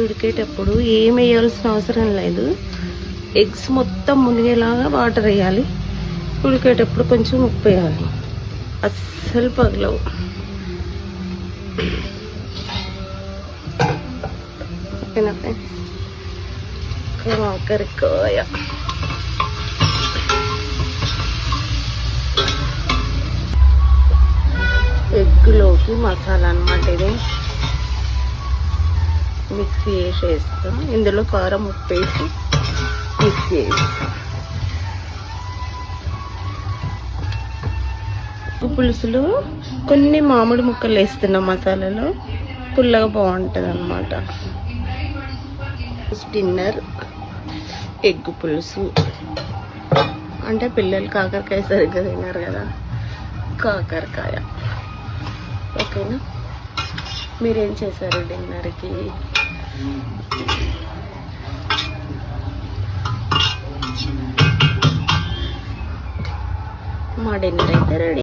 ఉడికేటప్పుడు ఏం వేయాల్సిన అవసరం లేదు. ఎగ్స్ మొత్తం మునిగేలాగా వాటర్ వేయాలి. ఉడికేటప్పుడు కొంచెం ఉప్పు వేయాలి. అస్సలు పగలవు. ఓకేనా ఫ్రెండ్స్? కాకరకాయ ఎగ్లోకి మసాలా అన్నమాట. ఇది మిక్సీ వేసేస్తాం. ఇందులో కారం ఉప్పు వేసి మిక్సీ వేస్తాం. పులుసులు కొన్ని మామిడి ముక్కలు వేస్తున్నాం మసాలాలో. పుల్లగా బాగుంటుంది అన్నమాట. డిన్నర్ ఎగ్ పులుసు అంటే పిల్లలు కాకరకాయ సరిగ్గా తిన్నారు కదా, కాకరకాయ. ఓకేనా? మీరేం చేశారు డిన్నర్కి? మా డిన్నర్ అయితే రెడీ.